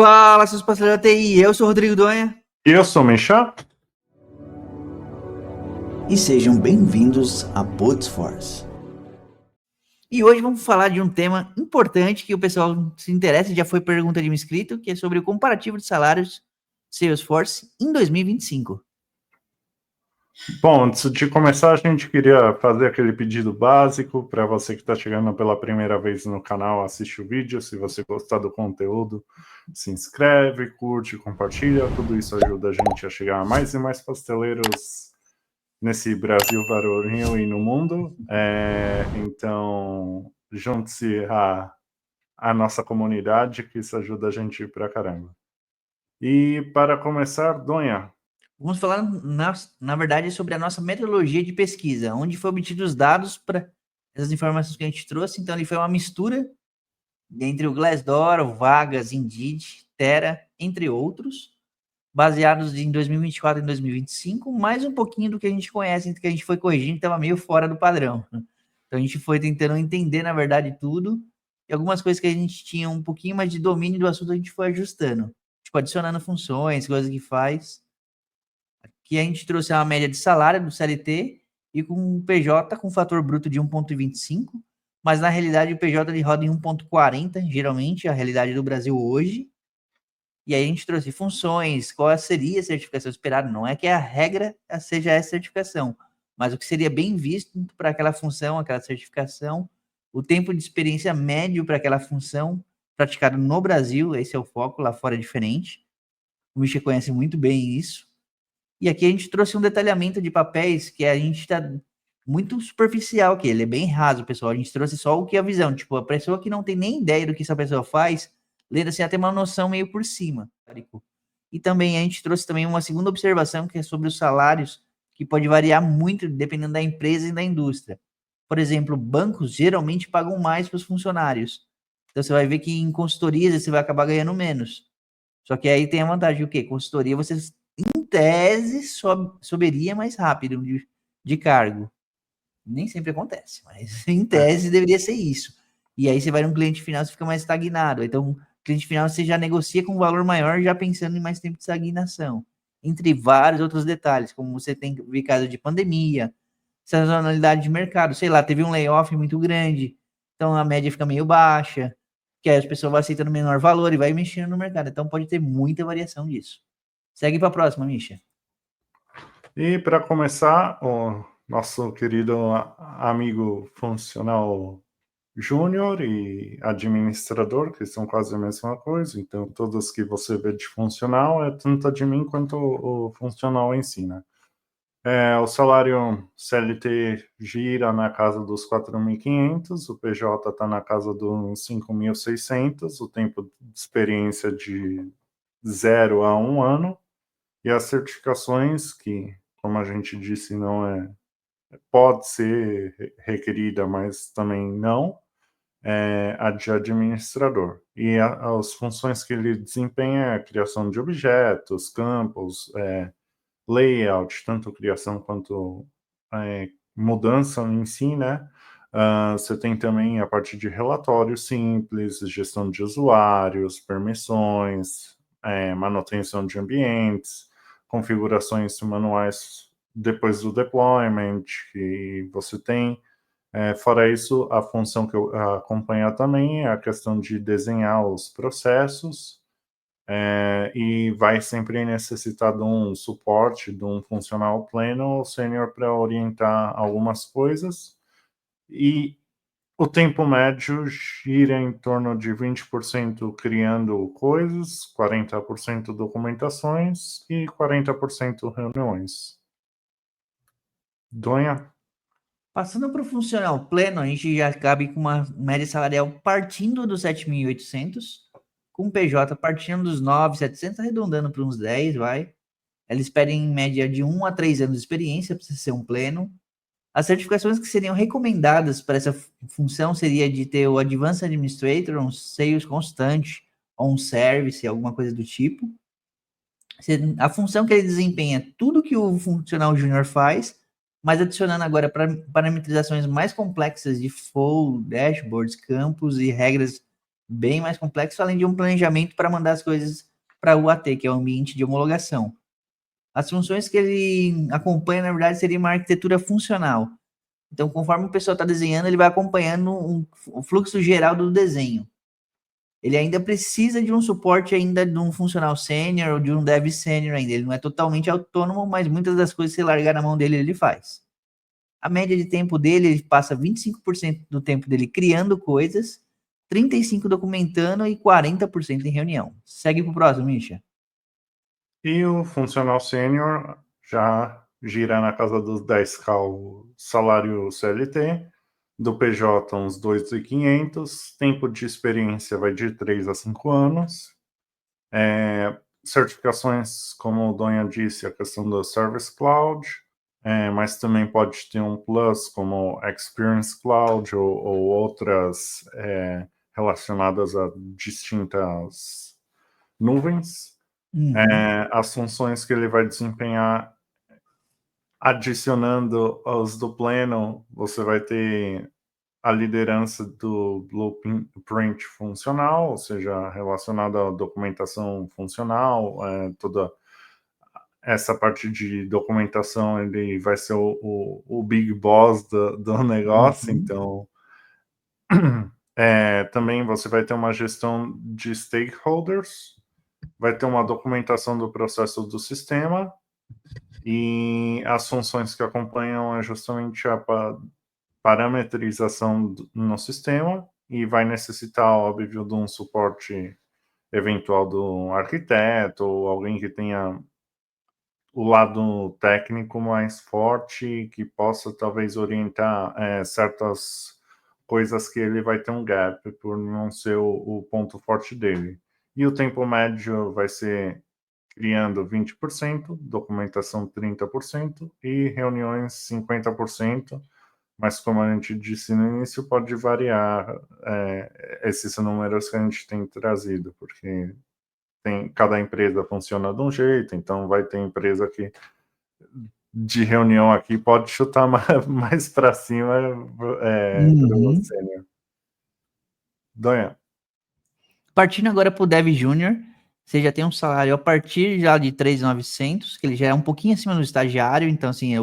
Fala, seus parceiros da TI, eu sou o Rodrigo Donha. Eu sou o Mexá. E sejam bem-vindos a Podesforce. E hoje vamos falar de um tema importante que o pessoal se interessa, já foi pergunta de um inscrito, que é sobre o comparativo de salários Salesforce em 2025. Bom, antes de começar, a gente queria fazer aquele pedido básico para você que está chegando pela primeira vez no canal, assiste o vídeo. Se você gostar do conteúdo, se inscreve, curte, compartilha. Tudo isso ajuda a gente a chegar a mais e mais pasteleiros nesse Brasil varonil e no mundo. Então, junte-se à nossa comunidade, que isso ajuda a gente pra caramba. E para começar, Donha, Vamos falar, na verdade, sobre a nossa metodologia de pesquisa, onde foi obtidos os dados para essas informações que a gente trouxe. Então, ele foi uma mistura entre o Glassdoor, o Vagas, Indeed, Terra, entre outros, baseados em 2024 e 2025, mais um pouquinho do que a gente conhece, que a gente foi corrigindo, estava meio fora do padrão. Então, a gente foi tentando entender, na verdade, tudo, e algumas coisas que a gente tinha um pouquinho mais de domínio do assunto, a gente foi ajustando. Tipo, adicionando funções, coisas que faz. Aqui a gente trouxe uma média de salário do CLT e com o PJ com fator bruto de 1,25, mas na realidade o PJ ele roda em 1,40, geralmente a realidade do Brasil hoje. E aí a gente trouxe funções, qual seria a certificação esperada. Não é que a regra seja essa certificação, mas o que seria bem visto para aquela função, aquela certificação, o tempo de experiência médio para aquela função praticado no Brasil, esse é o foco, lá fora é diferente. O Misha conhece muito bem isso. E aqui a gente trouxe um detalhamento de papéis que a gente está muito superficial, que ele é bem raso, pessoal. A gente trouxe só o que é a visão. Tipo, a pessoa que não tem nem ideia do que essa pessoa faz, lendo assim, até uma noção meio por cima. E também a gente trouxe também uma segunda observação, que é sobre os salários, que pode variar muito dependendo da empresa e da indústria. Por exemplo, bancos geralmente pagam mais para os funcionários. Então você vai ver que em consultorias você vai acabar ganhando menos. Só que aí tem a vantagem, o quê? Consultoria você em tese subiria mais rápido de cargo. Nem sempre acontece, mas em tese deveria ser isso. E aí você vai num cliente final, você fica mais estagnado. Então, cliente final você já negocia com um valor maior, já pensando em mais tempo de estagnação. Entre vários outros detalhes, como você tem caso de pandemia, sazonalidade de mercado, sei lá, teve um layoff muito grande, então a média fica meio baixa, que aí as pessoas vão aceitando menor valor e vai mexendo no mercado. Então pode ter muita variação disso. Segue para a próxima, Misha. e para começar, o nosso querido amigo funcional júnior e administrador, que são quase a mesma coisa, então todas que você vê de funcional é tanto admin quanto o funcional em si, né? O salário CLT gira na casa dos 4.500, o PJ está na casa dos 5.600, o tempo de experiência de 0 a 1 ano, e as certificações, que, como a gente disse, não pode ser requerida, mas também não, a de administrador. E as funções que ele desempenha é a criação de objetos, campos, layout, tanto criação quanto mudança em si, né? Você tem também a parte de relatório simples, gestão de usuários, permissões, manutenção de ambientes, configurações manuais depois do deployment que você tem. Fora isso, a função que eu acompanho também é a questão de desenhar os processos, e vai sempre necessitar de um suporte, de um funcional pleno ou sênior para orientar algumas coisas. E o tempo médio gira em torno de 20% criando coisas, 40% documentações e 40% reuniões. Donha? Passando para o funcional pleno, a gente já cabe com uma média salarial partindo dos 7.800, com PJ partindo dos 9.700, arredondando para uns 10, vai. Eles pedem em média de 1 a 3 anos de experiência para ser um pleno. As certificações que seriam recomendadas para essa função seria de ter o Advanced Administrator, um Sales Constante, ou um Service, alguma coisa do tipo. A função que ele desempenha é tudo que o funcional júnior faz, mas adicionando agora parametrizações mais complexas de flow, dashboards, campos e regras bem mais complexo, além de um planejamento para mandar as coisas para o UAT, que é o ambiente de homologação. As funções que ele acompanha, na verdade, seria uma arquitetura funcional. Então, conforme o pessoal está desenhando, ele vai acompanhando o fluxo geral do desenho. Ele ainda precisa de um suporte ainda de um funcional sênior ou de um dev sênior ainda. Ele não é totalmente autônomo, mas muitas das coisas, se largar na mão dele, ele faz. A média de tempo dele, ele passa 25% do tempo dele criando coisas, 35% documentando e 40% em reunião. Segue pro próximo, Misha. E o funcional sênior já gira na casa dos 10k o salário CLT, do PJ uns 2.500, tempo de experiência vai de 3 a 5 anos, certificações, como o Donha disse, a questão do Service Cloud, mas também pode ter um plus como Experience Cloud ou outras relacionadas a distintas nuvens. As funções que ele vai desempenhar, adicionando os do Pleno, você vai ter a liderança do blueprint funcional, ou seja, relacionada à documentação funcional, toda essa parte de documentação, ele vai ser o big boss do negócio, então também você vai ter uma gestão de stakeholders, vai ter uma documentação do processo do sistema, e as funções que acompanham é justamente a parametrização no sistema, e vai necessitar, óbvio, de um suporte eventual do arquiteto, ou alguém que tenha o lado técnico mais forte, que possa talvez orientar certas coisas que ele vai ter um gap, por não ser o ponto forte dele. E o tempo médio vai ser criando 20%, documentação 30% e reuniões 50%, mas como a gente disse no início, pode variar esses números que a gente tem trazido, porque cada empresa funciona de um jeito, então vai ter empresa que de reunião aqui pode chutar mais para cima para você, né? Donha. Partindo agora para o Dev Júnior, você já tem um salário a partir já de 3.900, que ele já é um pouquinho acima do estagiário, então assim,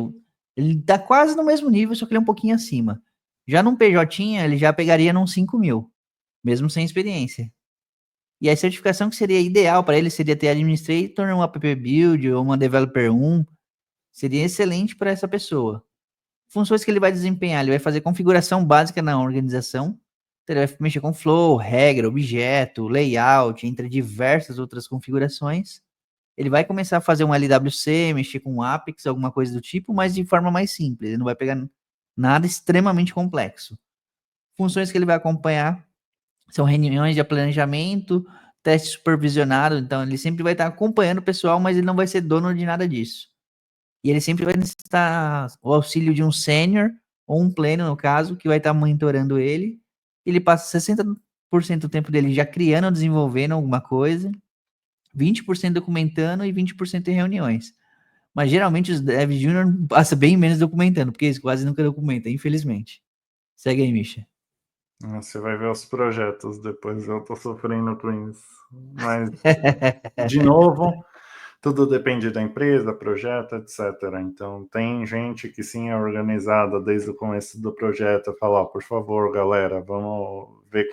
ele tá quase no mesmo nível, só que ele é um pouquinho acima. Já num PJ, ele já pegaria num 5.000, mesmo sem experiência. E a certificação que seria ideal para ele seria ter Administrator, um App Build ou uma Developer 1, seria excelente para essa pessoa. Funções que ele vai desempenhar, ele vai fazer configuração básica na organização, ele vai mexer com flow, regra, objeto, layout, entre diversas outras configurações. Ele vai começar a fazer um LWC, mexer com Apex, alguma coisa do tipo, mas de forma mais simples. Ele não vai pegar nada extremamente complexo. Funções que ele vai acompanhar são reuniões de planejamento, teste supervisionado. Então, ele sempre vai estar acompanhando o pessoal, mas ele não vai ser dono de nada disso. E ele sempre vai necessitar o auxílio de um sênior, ou um pleno, no caso, que vai estar monitorando ele. Ele passa 60% do tempo dele já criando, desenvolvendo alguma coisa, 20% documentando e 20% em reuniões. Mas geralmente os Dev Junior passa bem menos documentando, porque eles quase nunca documentam, infelizmente. Segue aí, Misha. Você vai ver os projetos depois, eu tô sofrendo com isso. Mas, de novo, tudo depende da empresa, projeto, etc. Então, tem gente que sim é organizada desde o começo do projeto, fala, por favor, galera, vamos ver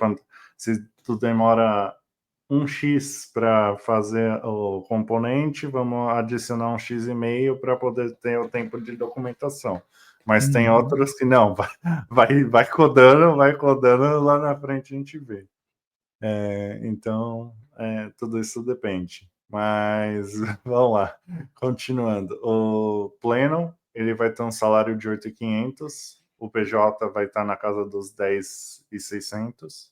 se tu demora 1x para fazer o componente, vamos adicionar 1x e meio para poder ter o tempo de documentação. Mas tem outros que não, vai codando, lá na frente a gente vê. Então, tudo isso depende. Mas, vamos lá, continuando. O Pleno, ele vai ter um salário de 8.500, o PJ vai estar na casa dos 10.600.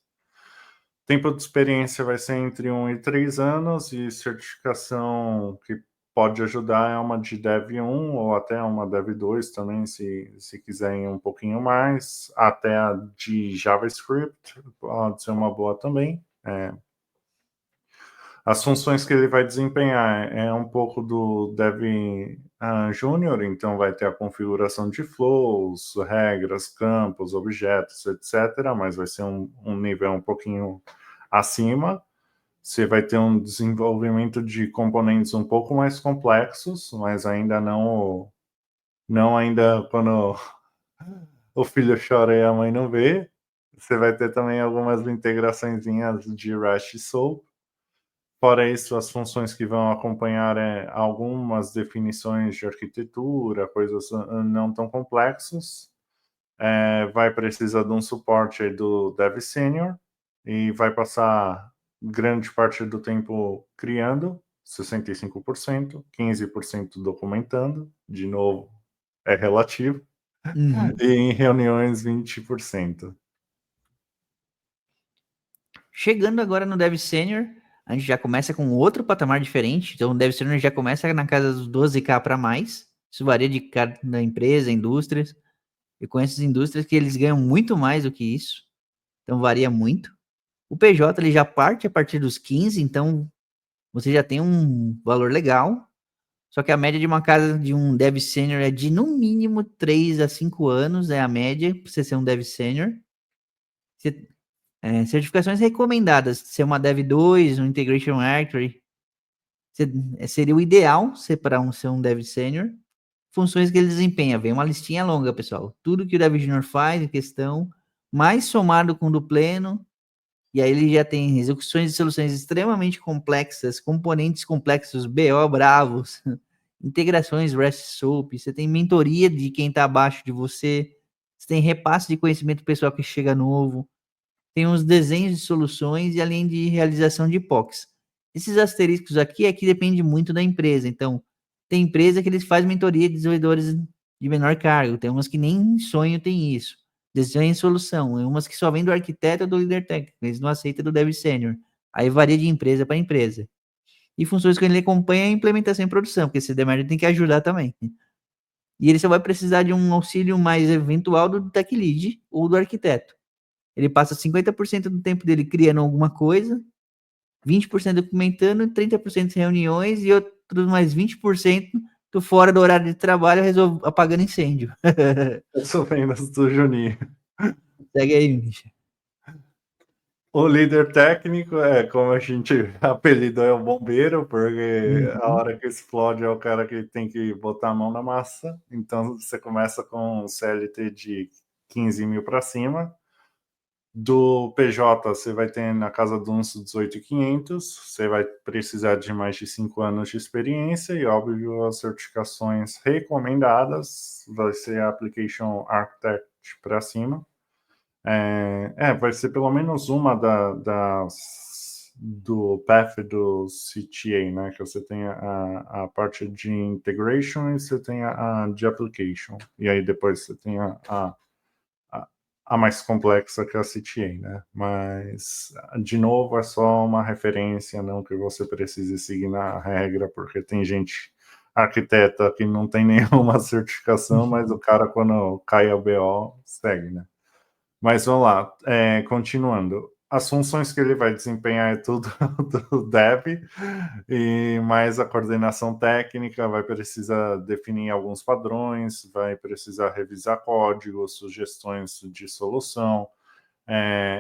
Tempo de experiência vai ser entre 1 e 3 anos, e certificação que pode ajudar é uma de Dev 1 ou até uma Dev 2 também, se quiserem um pouquinho mais, até a de JavaScript pode ser uma boa também. As funções que ele vai desempenhar é um pouco do Dev Júnior, então vai ter a configuração de flows, regras, campos, objetos, etc., mas vai ser um nível um pouquinho acima, você vai ter um desenvolvimento de componentes um pouco mais complexos, mas ainda não ainda quando o filho chora e a mãe não vê. Você vai ter também algumas integraçõezinhas de REST e SOAP. Fora isso, as funções que vão acompanhar algumas definições de arquitetura, coisas não tão complexas. Vai precisar de um suporte do Dev Senior e vai passar grande parte do tempo criando, 65%, 15% documentando, de novo, é relativo, e em reuniões 20%. Chegando agora no Dev Senior, a gente já começa com outro patamar diferente. Então, o Dev Senior já começa na casa dos 12K para mais. Isso varia de cada empresa, indústrias. Eu conheço indústrias que eles ganham muito mais do que isso. Então, varia muito. O PJ ele já parte a partir dos 15, então você já tem um valor legal. Só que a média de uma casa de um Dev Senior é de no mínimo 3 a 5 anos, é a média para você ser um Dev Senior. Certificações recomendadas, ser uma Dev 2, um Integration Architect, seria o ideal ser um Dev Senior. Funções que ele desempenha, vem uma listinha longa, pessoal. Tudo que o Dev Junior faz em questão, mais somado com o do pleno, e aí ele já tem execuções de soluções extremamente complexas, componentes complexos, BO bravos, integrações REST SOAP, você tem mentoria de quem está abaixo de você, você tem repasse de conhecimento pessoal que chega novo, tem uns desenhos de soluções e além de realização de POCs. Esses asteriscos aqui é que depende muito da empresa. Então, tem empresa que eles fazem mentoria de desenvolvedores de menor cargo, tem umas que nem sonho tem isso. Desenho solução, tem umas que só vem do arquiteto ou do líder técnico, eles não aceitam do dev sênior. Aí varia de empresa para empresa. E funções que ele acompanha é a implementação em produção, porque esse DMR tem que ajudar também. E ele só vai precisar de um auxílio mais eventual do tech lead ou do arquiteto. Ele passa 50% do tempo dele criando alguma coisa, 20% documentando, 30% em reuniões e outros mais 20% fora do horário de trabalho apagando incêndio. Eu sou vendas do Juninho. Segue aí, Misha. O líder técnico como a gente apelidou, é o bombeiro, porque a hora que explode é o cara que tem que botar a mão na massa. Então você começa com um CLT de 15 mil para cima. Do PJ, você vai ter na casa de uns 18.500. Você vai precisar de mais de 5 anos de experiência e, óbvio, as certificações recomendadas vai ser a Application Architect para cima. Vai ser pelo menos uma do path do CTA, né? Que você tem a parte de integration e você tem a de application. E aí depois você tem a mais complexa que a CTA, né? Mas, de novo, é só uma referência, não que você precise seguir na regra, porque tem gente arquiteta que não tem nenhuma certificação, mas o cara, quando cai a BO, segue, né? Mas vamos lá, continuando. As funções que ele vai desempenhar é tudo do dev, e mais a coordenação técnica, vai precisar definir alguns padrões, vai precisar revisar código, sugestões de solução,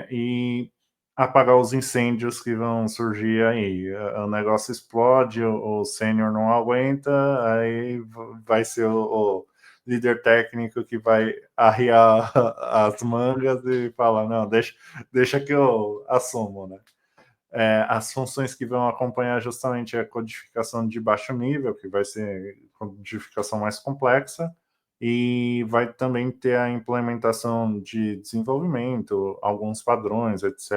e apagar os incêndios que vão surgir aí. O negócio explode, o sênior não aguenta, aí vai ser o líder técnico que vai arriar as mangas e falar, não, deixa que eu assumo, né? As funções que vão acompanhar justamente a codificação de baixo nível, que vai ser codificação mais complexa, e vai também ter a implementação de desenvolvimento, alguns padrões, etc.,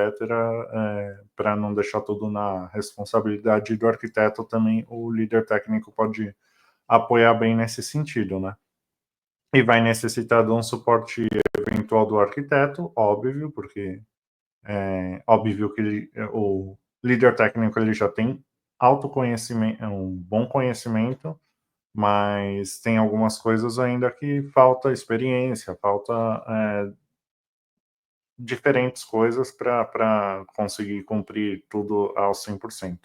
para não deixar tudo na responsabilidade do arquiteto também, o líder técnico pode apoiar bem nesse sentido, né? E vai necessitar de um suporte eventual do arquiteto, óbvio, porque óbvio que o líder técnico ele já tem autoconhecimento, um bom conhecimento, mas tem algumas coisas ainda que falta experiência, falta diferentes coisas para conseguir cumprir tudo ao 100%.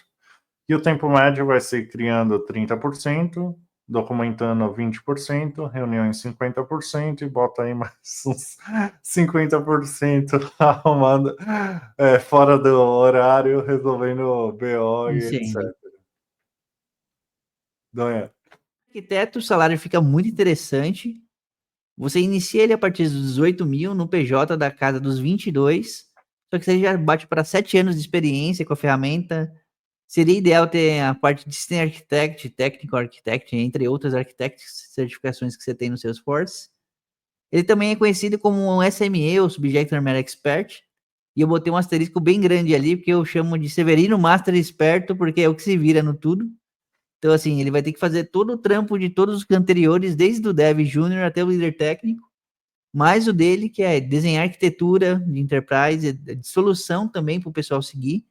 E o tempo médio vai ser criando 30%, documentando 20%, reuniões 50% e bota aí mais uns 50% arrumando fora do horário, resolvendo BO e etc. Entende? Donha. Arquiteto, o salário fica muito interessante. Você inicia ele a partir dos 18 mil, no PJ da casa dos 22, só que você já bate para 7 anos de experiência com a ferramenta. Seria ideal ter a parte de System Architect, Technical Architect, entre outras certificações que você tem no Salesforce. Ele também é conhecido como um SME, ou Subject Matter Expert, e eu botei um asterisco bem grande ali, porque eu chamo de Severino Master Esperto, porque é o que se vira no tudo. Então, assim, ele vai ter que fazer todo o trampo de todos os anteriores, desde o Dev Júnior até o líder técnico, mais o dele, que é desenhar arquitetura de enterprise, de solução também para o pessoal seguir.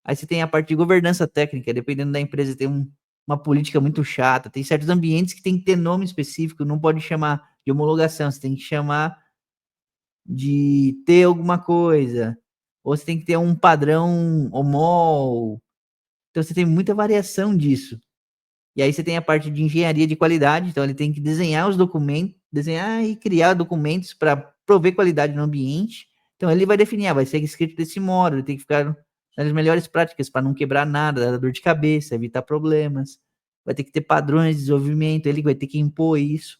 Aí você tem a parte de governança técnica, dependendo da empresa, tem uma política muito chata, tem certos ambientes que tem que ter nome específico, não pode chamar de homologação, você tem que chamar de ter alguma coisa, ou você tem que ter um padrão homol. Então você tem muita variação disso. E aí você tem a parte de engenharia de qualidade, então ele tem que desenhar os documentos, desenhar e criar documentos para prover qualidade no ambiente. Então ele vai definir, vai ser escrito desse modo, ele tem que ficar nas melhores práticas para não quebrar nada, dar dor de cabeça, evitar problemas. Vai ter que ter padrões de desenvolvimento, ele vai ter que impor isso.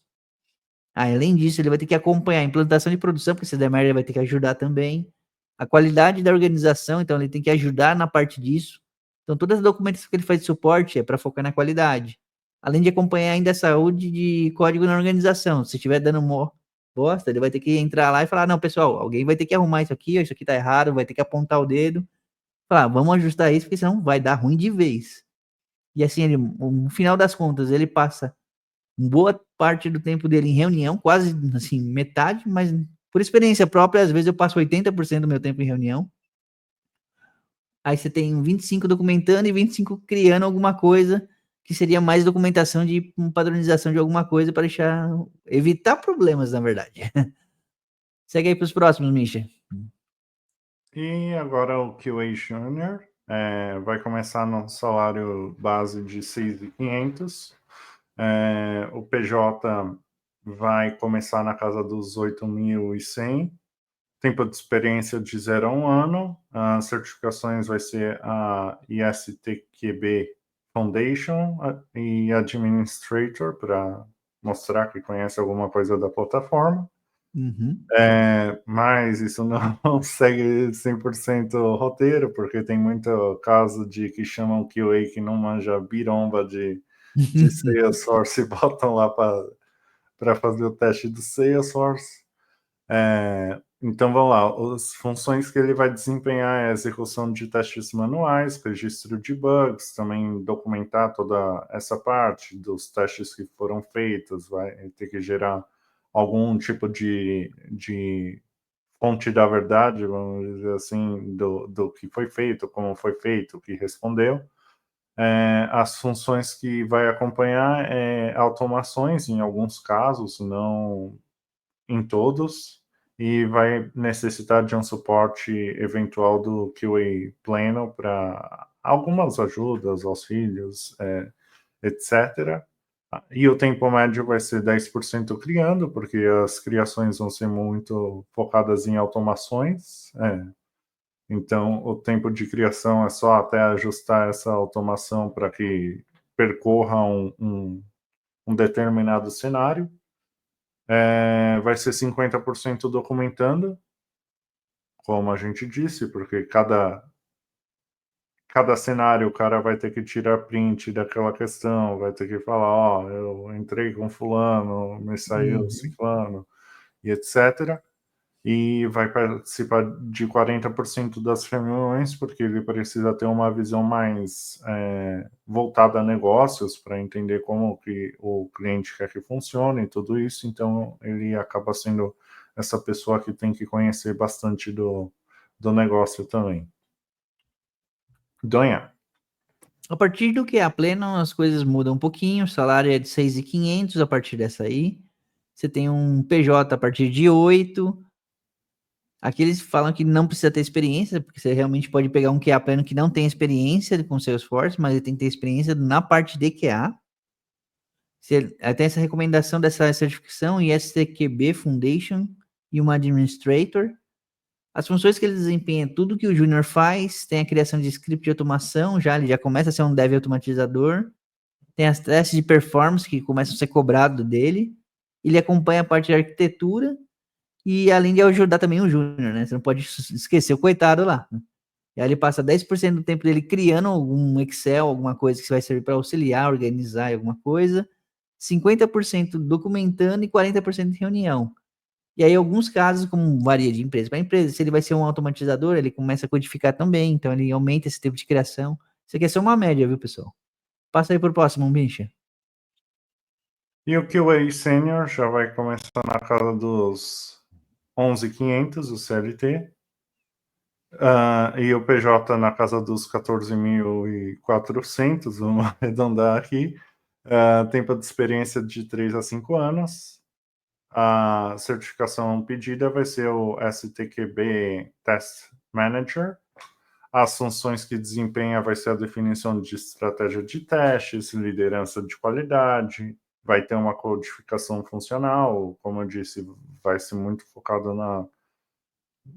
Além disso, ele vai ter que acompanhar a implantação de produção, porque se der merda, ele vai ter que ajudar também. A qualidade da organização, então ele tem que ajudar na parte disso. Então, todas as documentações que ele faz de suporte é para focar na qualidade. Além de acompanhar ainda a saúde de código na organização. Se estiver dando bosta, ele vai ter que entrar lá e falar, não, pessoal, alguém vai ter que arrumar isso aqui tá errado, vai ter que apontar o dedo. Falar, vamos ajustar isso, porque senão vai dar ruim de vez. E assim, no final das contas, ele passa boa parte do tempo dele em reunião, quase assim, metade, mas por experiência própria, às vezes eu passo 80% do meu tempo em reunião. Aí você tem 25 documentando e 25 criando alguma coisa, que seria mais documentação de padronização de alguma coisa para evitar problemas, na verdade. Segue aí para os próximos, Misha. E agora o QA Junior vai começar no salário base de 6.500. O PJ vai começar na casa dos 8.100. Tempo de experiência de 0 a 1 ano. As certificações vai ser a ISTQB Foundation e Administrator, para mostrar que conhece alguma coisa da plataforma. Uhum. Mas isso não segue 100% roteiro, porque tem muito caso de que chamam QA que não manja biromba de Salesforce e botam lá para fazer o teste do Salesforce. Então vamos lá, as funções que ele vai desempenhar é a execução de testes manuais, registro de bugs, também documentar toda essa parte dos testes que foram feitos, vai ter que gerar algum tipo de fonte da verdade, vamos dizer assim, do que foi feito, como foi feito, o que respondeu. As funções que vai acompanhar automações, em alguns casos, não em todos, e vai necessitar de um suporte eventual do QA pleno para algumas ajudas, auxílios, etc. E o tempo médio vai ser 10% criando, porque as criações vão ser muito focadas em automações. Então, o tempo de criação é só até ajustar essa automação para que percorra um determinado cenário. Vai ser 50% documentando, como a gente disse, porque cada cenário o cara vai ter que tirar print daquela questão, vai ter que falar, eu entrei com fulano, me saiu ciclano, e etc. E vai participar de 40% das reuniões, porque ele precisa ter uma visão mais voltada a negócios, para entender como que o cliente quer que funcione e tudo isso. Então, ele acaba sendo essa pessoa que tem que conhecer bastante do negócio também. Donha. A partir do QA pleno, as coisas mudam um pouquinho, o salário é de 6.500 a partir dessa aí. Você tem um PJ a partir de 8. Aqui eles falam que não precisa ter experiência, porque você realmente pode pegar um QA pleno que não tem experiência com Salesforce, mas ele tem que ter experiência na parte de QA. Tem essa recomendação dessa certificação ISTQB Foundation e uma Administrator. As funções que ele desempenha, tudo que o Júnior faz, tem a criação de script de automação, ele já começa a ser um dev automatizador, tem as testes de performance que começam a ser cobrados dele, ele acompanha a parte de arquitetura, e além de ajudar também o Júnior, né? Você não pode esquecer o coitado lá. Né? E aí ele passa 10% do tempo dele criando algum Excel, alguma coisa que vai servir para auxiliar, organizar alguma coisa, 50% documentando e 40% de reunião. E aí, alguns casos, como varia de empresa para empresa, se ele vai ser um automatizador, ele começa a codificar também, então ele aumenta esse tempo de criação. Isso aqui é só uma média, viu, pessoal? Passa aí pro próximo, Bincha. E o QA Senior já vai começar na casa dos 11.500, o CLT. E o PJ na casa dos 14.400, vamos arredondar aqui. Tempo de experiência de 3 a 5 anos. A certificação pedida vai ser o STQB Test Manager. As funções que desempenha vai ser a definição de estratégia de testes, liderança de qualidade, vai ter uma codificação funcional, como eu disse, vai ser muito focado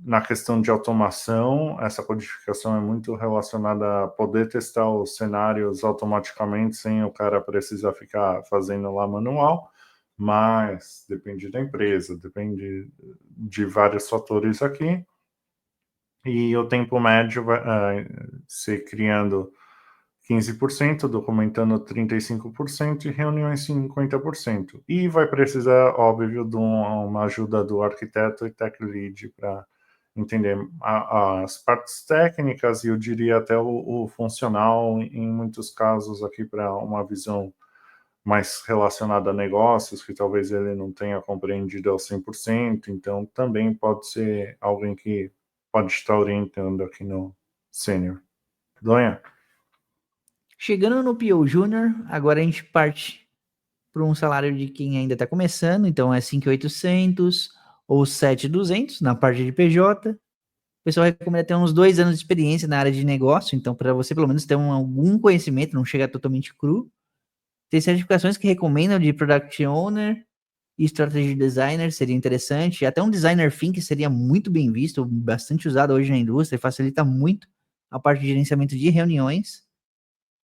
na questão de automação. Essa codificação é muito relacionada a poder testar os cenários automaticamente sem o cara precisar ficar fazendo lá manual, mas depende da empresa, depende de vários fatores aqui. E o tempo médio vai ser criando 15%, documentando 35% e reuniões 50%. E vai precisar, óbvio, de uma ajuda do arquiteto e tech lead para entender as partes técnicas e eu diria até o funcional, em muitos casos aqui para uma visão mais relacionada a negócios, que talvez ele não tenha compreendido ao 100%, então também pode ser alguém que pode estar orientando aqui no Sênior. Donha? Chegando no PO Júnior, agora a gente parte para um salário de quem ainda está começando, então é 5.800 ou 7.200 na parte de PJ. O pessoal recomenda ter uns 2 anos de experiência na área de negócio, então para você pelo menos ter algum conhecimento, não chegar totalmente cru. Tem certificações que recomendam de Product Owner e Strategy Designer, seria interessante. Até um Designer Think seria muito bem visto, bastante usado hoje na indústria, facilita muito a parte de gerenciamento de reuniões.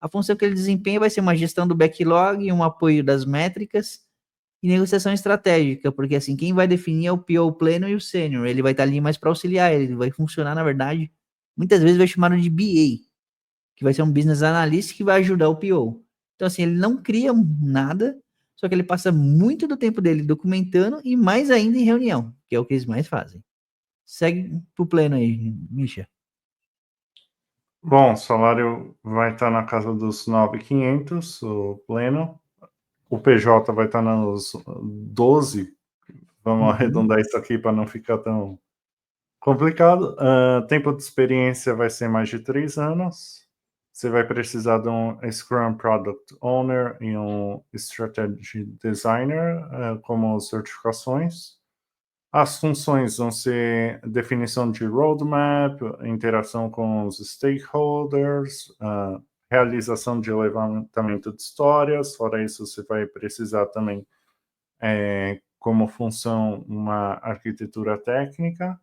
A função que ele desempenha vai ser uma gestão do backlog, um apoio das métricas e negociação estratégica, porque assim, quem vai definir é o PO pleno e o sênior, ele vai estar ali mais para auxiliar, ele vai funcionar, na verdade, muitas vezes vai chamar de BA, que vai ser um Business Analyst que vai ajudar o PO. Então assim, ele não cria nada, só que ele passa muito do tempo dele documentando e mais ainda em reunião, que é o que eles mais fazem. Segue pro pleno aí, Misha. Bom, o salário vai estar na casa dos 9.500, o pleno. O PJ vai estar nos 12. Vamos arredondar isso aqui para não ficar tão complicado. Tempo de experiência vai ser mais de 3 anos. Você vai precisar de um Scrum Product Owner e um Strategy Designer como certificações. As funções vão ser definição de roadmap, interação com os stakeholders, realização de levantamento de histórias. Fora isso, você vai precisar também, como função, uma arquitetura técnica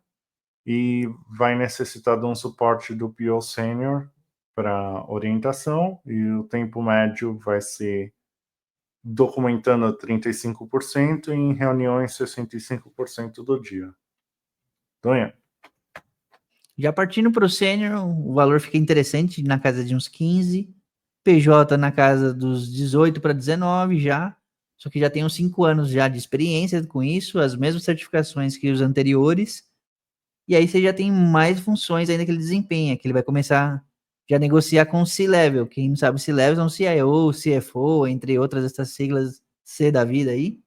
e vai necessitar de um suporte do PO Senior para orientação e o tempo médio vai ser documentando 35% e em reuniões 65% do dia. Donha? Já partindo para o sênior, o valor fica interessante na casa de uns 15, PJ na casa dos 18 para 19 já, só que já tem uns 5 anos já de experiência com isso, as mesmas certificações que os anteriores, e aí você já tem mais funções ainda que ele desempenha, que ele vai começar já a negociar com o C-Level, quem não sabe, o C-Level é um CIO, CFO, entre outras essas siglas C da vida aí.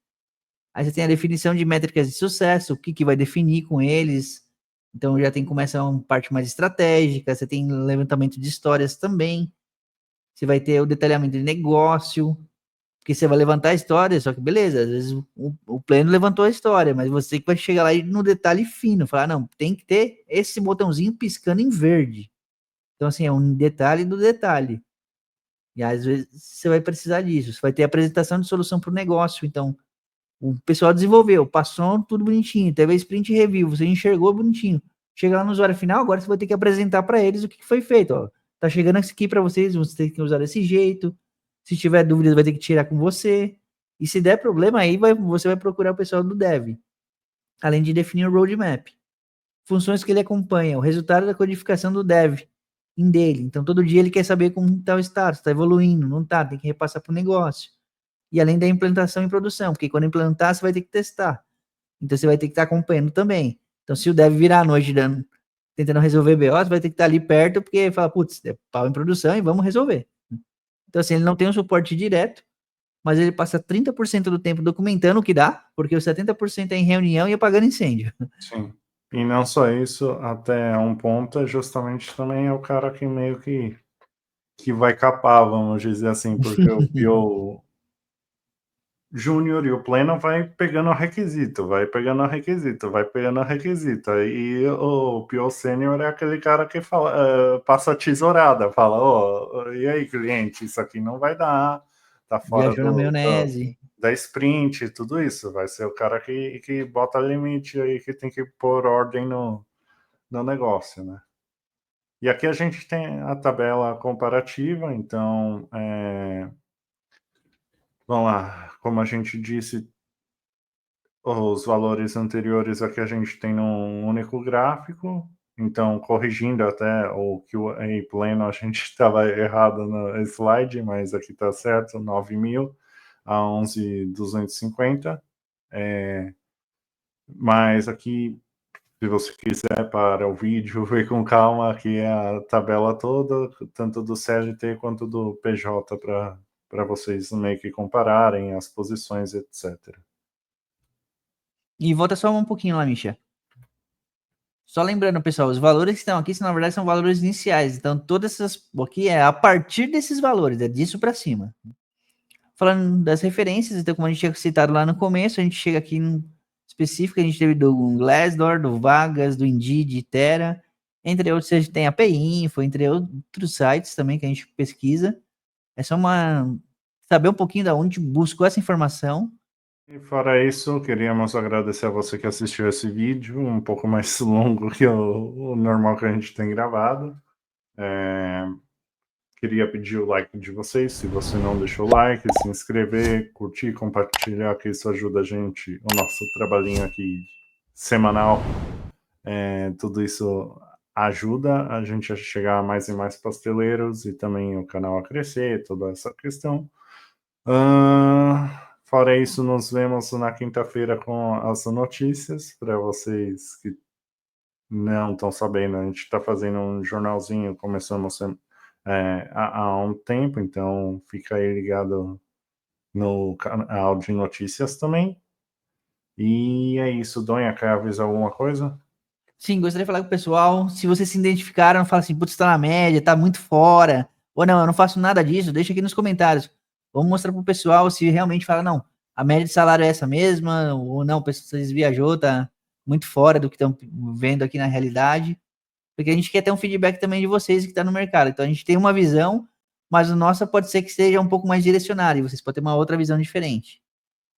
Aí você tem a definição de métricas de sucesso, o que vai definir com eles. Então já tem começa uma parte mais estratégica, você tem levantamento de histórias também. Você vai ter o detalhamento de negócio, porque você vai levantar a história, só que beleza, às vezes o pleno levantou a história, mas você que vai chegar lá no detalhe fino, falar, não, tem que ter esse botãozinho piscando em verde. Então assim, é um detalhe do detalhe. E às vezes você vai precisar disso. Você vai ter apresentação de solução para o negócio. Então, o pessoal desenvolveu, passou tudo bonitinho, teve a sprint review, você enxergou bonitinho. Chega lá no usuário final, agora você vai ter que apresentar para eles o que foi feito. Ó. Tá chegando isso aqui para vocês, você tem que usar desse jeito. Se tiver dúvidas, vai ter que tirar com você. E se der problema, aí você vai procurar o pessoal do dev. Além de definir o roadmap. Funções que ele acompanha, o resultado da codificação do dev em dele. Então, todo dia ele quer saber como está o status, está evoluindo, não está, tem que repassar para o negócio. E além da implantação em produção, porque quando implantar, você vai ter que testar. Então, você vai ter que estar acompanhando também. Então, se o dev virar à noite tentando resolver BO, você vai ter que estar ali perto, porque fala, putz, é pau em produção e vamos resolver. Então, assim, ele não tem um suporte direto, mas ele passa 30% do tempo documentando o que dá, porque os 70% é em reunião e apagando incêndio. Sim. E não só isso, até um ponto é justamente também o cara que meio que vai capar, vamos dizer assim, porque o PO Júnior e o Pleno vai pegando requisito, vai pegando requisito, vai pegando requisito. E o PO Sênior é aquele cara que fala, passa a tesourada, fala, ó, e aí, cliente, isso aqui não vai dar, tá fora Viajou na maionese. da sprint, tudo isso. Vai ser o cara que bota limite aí, que tem que pôr ordem no negócio, né? E aqui a gente tem a tabela comparativa, então, vamos lá, como a gente disse, os valores anteriores aqui a gente tem num único gráfico, então corrigindo até o QA pleno, a gente estava errado no slide, mas aqui está certo, 9.000 a 11.250. Mas aqui, se você quiser para o vídeo, ver com calma, aqui é a tabela toda, tanto do CLT quanto do PJ, para vocês meio que compararem as posições, etc. E volta só um pouquinho lá, Misha. Só lembrando, pessoal, os valores que estão aqui, na verdade, são valores iniciais. Então, todas essas aqui é a partir desses valores, é disso para cima. Falando das referências, então, como a gente tinha citado lá no começo, a gente chega aqui em específico, a gente teve do Glassdoor, do Vagas, do Indeed, Terra, entre outros, a gente tem a API Info, entre outros sites também que a gente pesquisa. É só saber um pouquinho da onde buscou essa informação. E fora isso, queríamos agradecer a você que assistiu esse vídeo, um pouco mais longo que o normal que a gente tem gravado. Queria pedir o like de vocês, se você não deixou o like, se inscrever, curtir, compartilhar, que isso ajuda a gente, o nosso trabalhinho aqui semanal. Tudo isso ajuda a gente a chegar a mais e mais pasteleiros e também o canal a crescer, toda essa questão. Fora isso, nos vemos na quinta-feira com as notícias, para vocês que não estão sabendo, a gente está fazendo um jornalzinho, começamos há um tempo, então fica aí ligado no canal de notícias também. E é isso, Donha, quer avisar alguma coisa? Sim, gostaria de falar com o pessoal, se vocês se identificaram, fala assim, putz, tá na média, tá muito fora, ou não, eu não faço nada disso, deixa aqui nos comentários. Vamos mostrar pro pessoal se realmente fala, não, a média de salário é essa mesma, ou não, vocês viajou, tá muito fora do que estão vendo aqui na realidade, porque a gente quer ter um feedback também de vocês que está no mercado. Então a gente tem uma visão, mas a nossa pode ser que seja um pouco mais direcionada, e vocês podem ter uma outra visão diferente.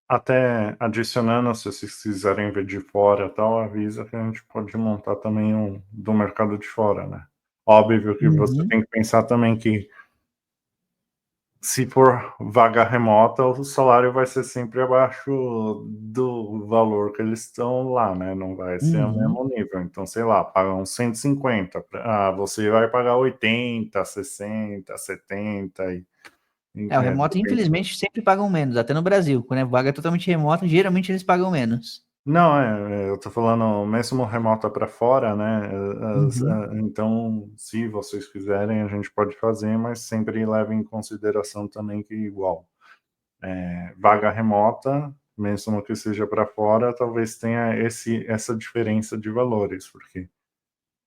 Até adicionando, se vocês quiserem ver de fora tal, avisa que a gente pode montar também um do mercado de fora, né? Óbvio que você tem que pensar também que se for vaga remota, o salário vai ser sempre abaixo do valor que eles estão lá, né? Não vai ser o mesmo nível. Então, sei lá, pagam 150. Você vai pagar 80, 60, 70. O remoto, infelizmente, sempre pagam menos, até no Brasil. Quando é vaga totalmente remota, geralmente eles pagam menos. Não, eu tô falando mesmo remota para fora, né? Então, se vocês quiserem, a gente pode fazer, mas sempre leve em consideração também que igual. Vaga remota, mesmo que seja para fora, talvez tenha essa diferença de valores, porque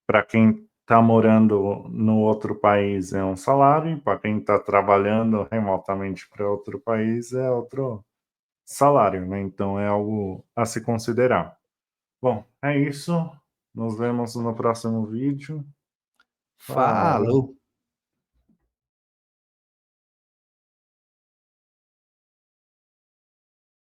para quem está morando no outro país é um salário, e para quem está trabalhando remotamente para outro país é outro salário, né? Então é algo a se considerar. Bom, é isso. Nos vemos no próximo vídeo. Falou. Falou!